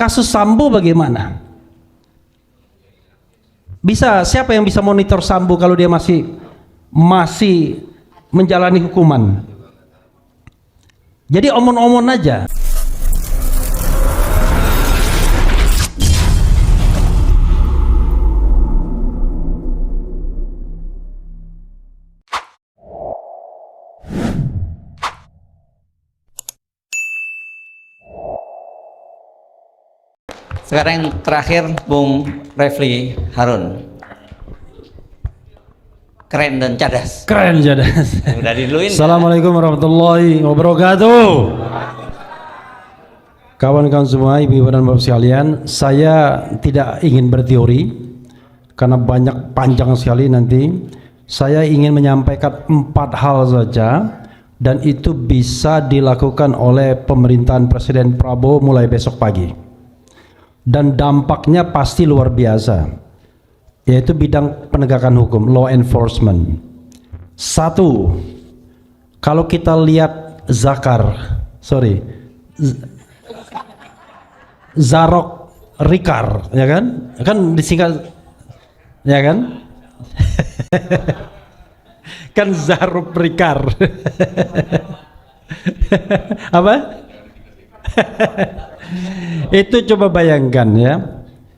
Kasus Sambo bagaimana? Siapa yang bisa monitor Sambo kalau dia masih menjalani hukuman? Jadi omon-omon aja. Sekarang yang terakhir Bung Refli Harun. Keren dan cadas. Keren cadas. Udah diluin. Assalamualaikum warahmatullahi wabarakatuh. Kawan-kawan semua, ibu-ibu dan bapak sekalian, saya tidak ingin berteori karena panjang sekali nanti. Saya ingin menyampaikan 4 hal saja, dan itu bisa dilakukan oleh pemerintahan Presiden Prabowo mulai besok pagi. Dan dampaknya pasti luar biasa, yaitu bidang penegakan hukum, law enforcement. 1, kalau kita lihat Zarok Rikar, ya kan disingkat, ya kan? Kan Zarok Rikar. Apa? Itu coba bayangkan ya,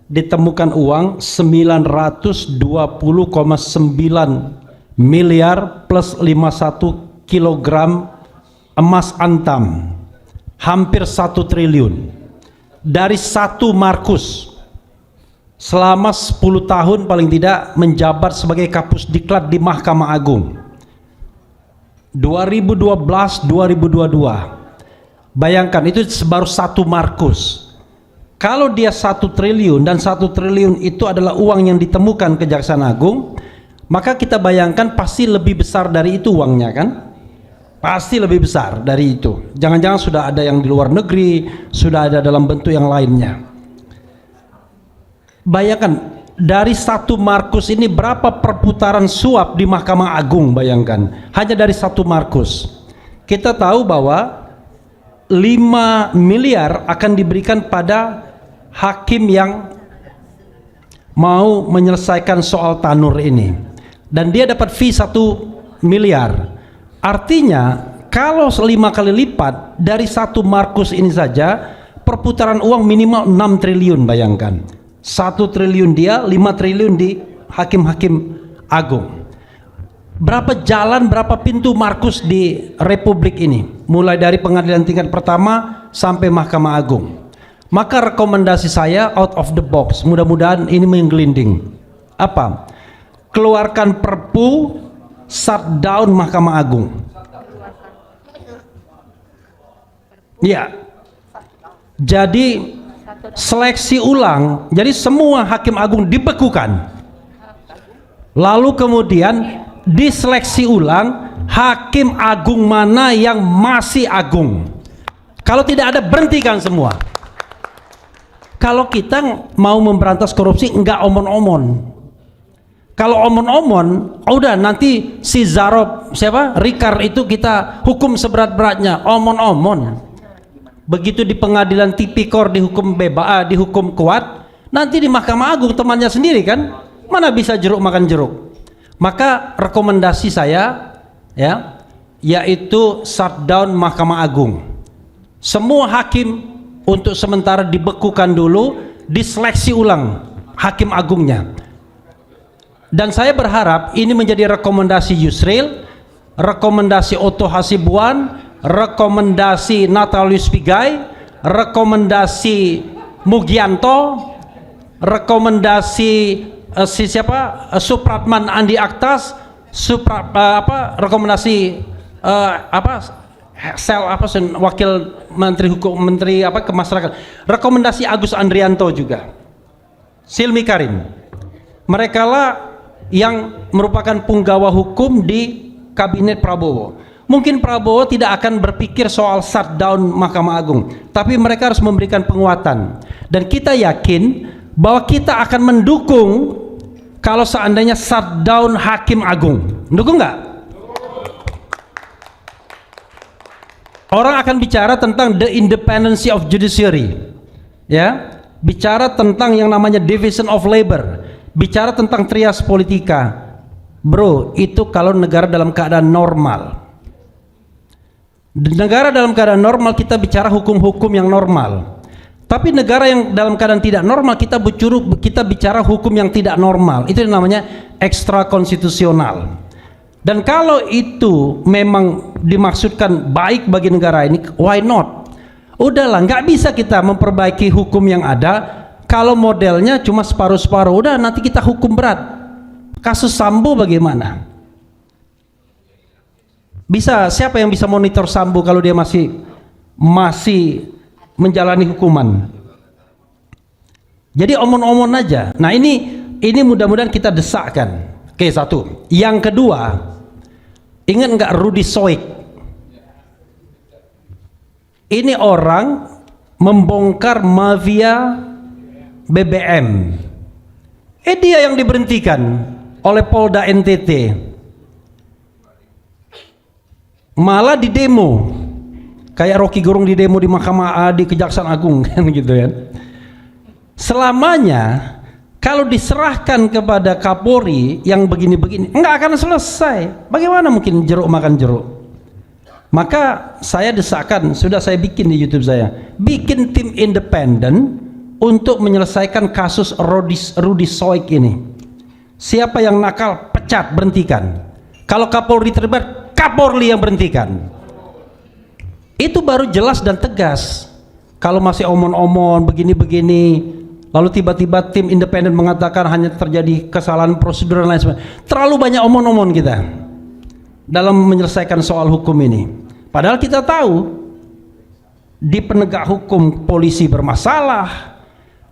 ditemukan uang 920,9 miliar plus 51 kilogram emas antam, hampir 1 triliun dari 1 Markus selama 10 tahun paling tidak menjabat sebagai Kapusdiklat di Mahkamah Agung 2012-2022. Bayangkan, itu baru 1 Markus. Kalau dia 1 triliun dan 1 triliun itu adalah uang yang ditemukan Kejaksaan Agung, maka kita bayangkan pasti lebih besar dari itu uangnya kan? Pasti lebih besar dari itu. Jangan-jangan sudah ada yang di luar negeri, sudah ada dalam bentuk yang lainnya. Bayangkan, dari 1 Markus ini berapa perputaran suap di Mahkamah Agung, bayangkan. Hanya dari 1 Markus. Kita tahu bahwa 5 miliar akan diberikan pada hakim yang mau menyelesaikan soal Tanur ini, dan dia dapat fee 1 miliar. Artinya kalau 5 kali lipat dari 1 Markus ini saja, perputaran uang minimal 6 triliun. Bayangkan, 1 triliun dia, 5 triliun di hakim-hakim agung. Berapa jalan, berapa pintu Markus di Republik ini, mulai dari pengadilan tingkat pertama sampai Mahkamah Agung. Maka rekomendasi saya out of the box, mudah-mudahan ini menggelinding. Apa? Keluarkan Perpu shutdown Mahkamah Agung. Ya. Jadi seleksi ulang, jadi semua hakim agung dibekukan. Lalu kemudian diseleksi ulang hakim agung mana yang masih agung. Kalau tidak ada, berhentikan semua. Kalau kita mau memberantas korupsi, enggak omon-omon. Kalau omon-omon, udah nanti si Rikar itu kita hukum seberat-beratnya. Omon-omon. Begitu di pengadilan tipikor dihukum bebas, dihukum kuat, nanti di Mahkamah Agung temannya sendiri kan, mana bisa jeruk makan jeruk. Maka rekomendasi saya ya, yaitu shutdown Mahkamah Agung. Semua hakim untuk sementara dibekukan dulu, diseleksi ulang hakim agungnya. Dan saya berharap ini menjadi rekomendasi Yusril, rekomendasi Otto Hasibuan, rekomendasi Natalius Pigai, rekomendasi Mugianto, rekomendasi Supratman Andi Aktas, rekomendasi wakil menteri hukum, menteri kemasyarakatan, rekomendasi Agus Andrianto juga, Silmi Karim. Mereka lah yang merupakan punggawa hukum di kabinet Prabowo. Mungkin Prabowo tidak akan berpikir soal shutdown Mahkamah Agung, tapi mereka harus memberikan penguatan. Dan kita yakin bahwa kita akan mendukung kalau seandainya shutdown Hakim Agung. Mendukung nggak? Orang akan bicara tentang the independency of judiciary, ya, bicara tentang yang namanya division of labor, bicara tentang trias politika. Bro, itu kalau negara dalam keadaan normal. Di negara dalam keadaan normal kita bicara hukum-hukum yang normal. Tapi negara yang dalam keadaan tidak normal kita bicara hukum yang tidak normal. Itu yang namanya ekstra konstitusional. Dan kalau itu memang dimaksudkan baik bagi negara ini, why not? Udahlah, nggak bisa kita memperbaiki hukum yang ada kalau modelnya cuma separuh-separuh. Udah, nanti kita hukum berat. Kasus Sambo bagaimana? Siapa yang bisa monitor Sambo kalau dia masih menjalani hukuman? Jadi omon-omon aja. Nah, ini mudah-mudahan kita desakkan. Oke, satu. Yang kedua, ingat nggak Rudy Soik? Ini orang membongkar mafia BBM. Dia yang diberhentikan oleh Polda NTT. Malah di demo, kayak Rocky Gerung di demo di Mahkamah di Kejaksaan Agung kan gitu ya. Selamanya kalau diserahkan kepada Kapolri yang begini-begini nggak akan selesai. Bagaimana mungkin jeruk makan jeruk? Maka saya desakan, sudah saya bikin di YouTube saya, bikin tim independen untuk menyelesaikan kasus Rudy Soik ini. Siapa yang nakal pecat, berhentikan. Kalau Kapolri terlibat, Kapolri yang berhentikan. Itu baru jelas dan tegas. Kalau masih omon-omon begini-begini, lalu tiba-tiba tim independen mengatakan hanya terjadi kesalahan prosedur dan lain sebagainya. Terlalu banyak omon-omon kita dalam menyelesaikan soal hukum ini. Padahal kita tahu di penegak hukum polisi bermasalah,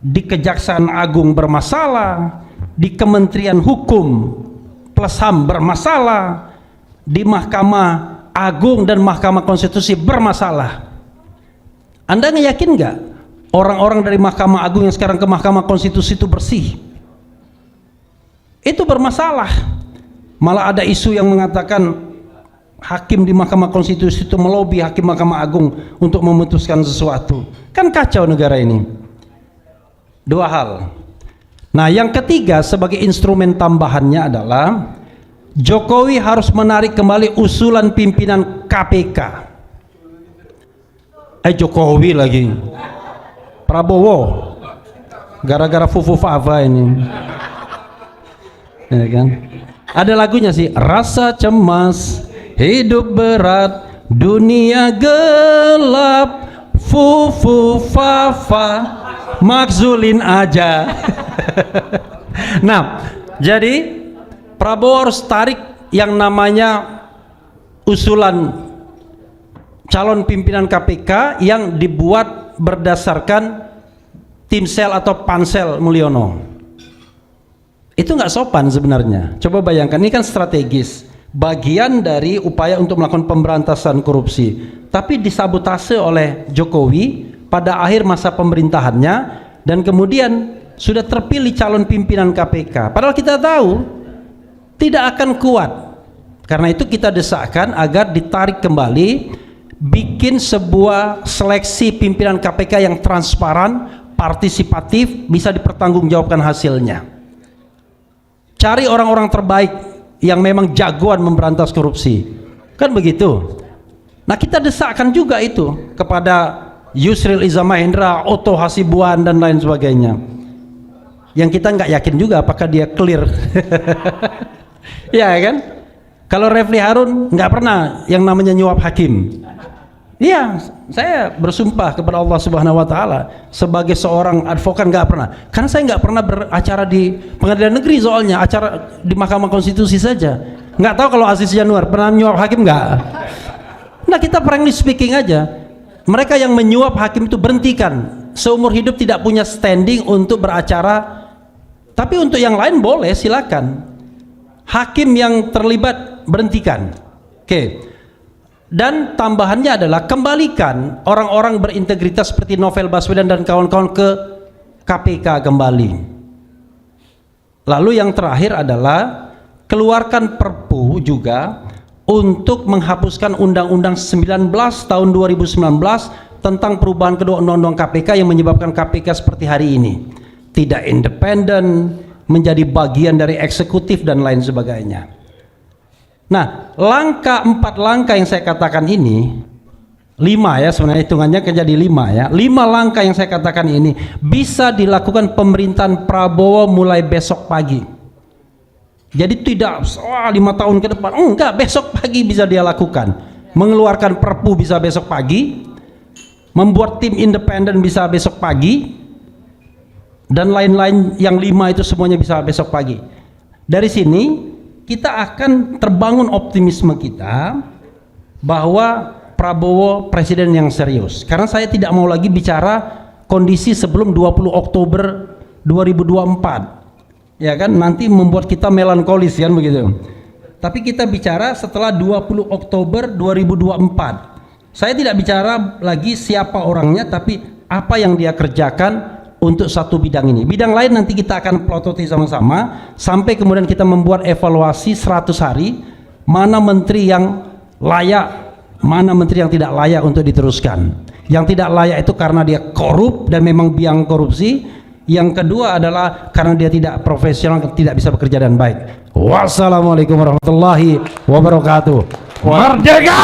di Kejaksaan Agung bermasalah, di Kementerian Hukum plus HAM bermasalah, di Mahkamah Agung dan Mahkamah Konstitusi bermasalah. Anda yakin nggak orang-orang dari Mahkamah Agung yang sekarang ke Mahkamah Konstitusi itu bersih? Itu bermasalah. Malah ada isu yang mengatakan hakim di Mahkamah Konstitusi itu melobi hakim Mahkamah Agung untuk memutuskan sesuatu. Kan kacau negara ini. Dua hal. Nah, yang ketiga sebagai instrumen tambahannya adalah Jokowi harus menarik kembali usulan pimpinan KPK. Jokowi lagi, Prabowo, gara-gara Fufu Fava ini, ya kan? Ada lagunya sih, rasa cemas, hidup berat, dunia gelap, Fufu Fava, makzulin aja. Nah, jadi Prabowo harus tarik yang namanya usulan calon pimpinan KPK yang dibuat berdasarkan Timsel atau Pansel Mulyono. Itu nggak sopan sebenarnya. Coba bayangkan, ini kan strategis, bagian dari upaya untuk melakukan pemberantasan korupsi, tapi disabotase oleh Jokowi pada akhir masa pemerintahannya, dan kemudian sudah terpilih calon pimpinan KPK. Padahal kita tahu tidak akan kuat. Karena itu kita desakkan agar ditarik kembali, bikin sebuah seleksi pimpinan KPK yang transparan, partisipatif, bisa dipertanggungjawabkan hasilnya. Cari orang-orang terbaik yang memang jagoan memberantas korupsi. Kan begitu. Nah, kita desakkan juga itu kepada Yusril Iza Mahendra, Otto Hasibuan dan lain sebagainya. Yang kita nggak yakin juga apakah dia clear. Ya kan? Kalau Refli Harun nggak pernah yang namanya nyuap hakim. Iya, saya bersumpah kepada Allah Subhanahu Wa Taala sebagai seorang advokat nggak pernah. Karena saya nggak pernah beracara di pengadilan negeri, soalnya acara di Mahkamah Konstitusi saja. Nggak tahu kalau Aziz Januar pernah nyuap hakim nggak? Nah, kita frankly speaking aja, mereka yang menyuap hakim itu berhentikan. Seumur hidup tidak punya standing untuk beracara. Tapi untuk yang lain boleh, silakan. Hakim yang terlibat berhentikan. Oke. Dan tambahannya adalah kembalikan orang-orang berintegritas seperti Novel Baswedan dan kawan-kawan ke KPK kembali. Lalu yang terakhir adalah keluarkan Perpu juga untuk menghapuskan Undang-Undang 19 tahun 2019 tentang perubahan kedua undang-undang KPK yang menyebabkan KPK seperti hari ini, tidak independen, menjadi bagian dari eksekutif dan lain sebagainya. Nah, 4 langkah yang saya katakan ini, 5 ya sebenarnya hitungannya jadi 5 ya. 5 langkah yang saya katakan ini bisa dilakukan pemerintahan Prabowo mulai besok pagi. Jadi tidak 5 tahun ke depan, enggak, besok pagi bisa dia lakukan. Mengeluarkan perpu bisa besok pagi, membuat tim independen bisa besok pagi, dan lain-lain yang 5 itu semuanya bisa besok pagi. Dari sini kita akan terbangun optimisme kita bahwa Prabowo presiden yang serius. Karena saya tidak mau lagi bicara kondisi sebelum 20 Oktober 2024. Ya kan, nanti membuat kita melankolis kan begitu. Tapi kita bicara setelah 20 Oktober 2024. Saya tidak bicara lagi siapa orangnya, tapi apa yang dia kerjakan untuk satu bidang ini. Bidang lain nanti kita akan pelototi sama-sama sampai kemudian kita membuat evaluasi 100 hari, mana menteri yang layak, mana menteri yang tidak layak untuk diteruskan. Yang tidak layak itu karena dia korup dan memang biang korupsi. Yang kedua adalah karena dia tidak profesional, tidak bisa bekerja dengan baik. Wassalamualaikum warahmatullahi wabarakatuh. Merdeka!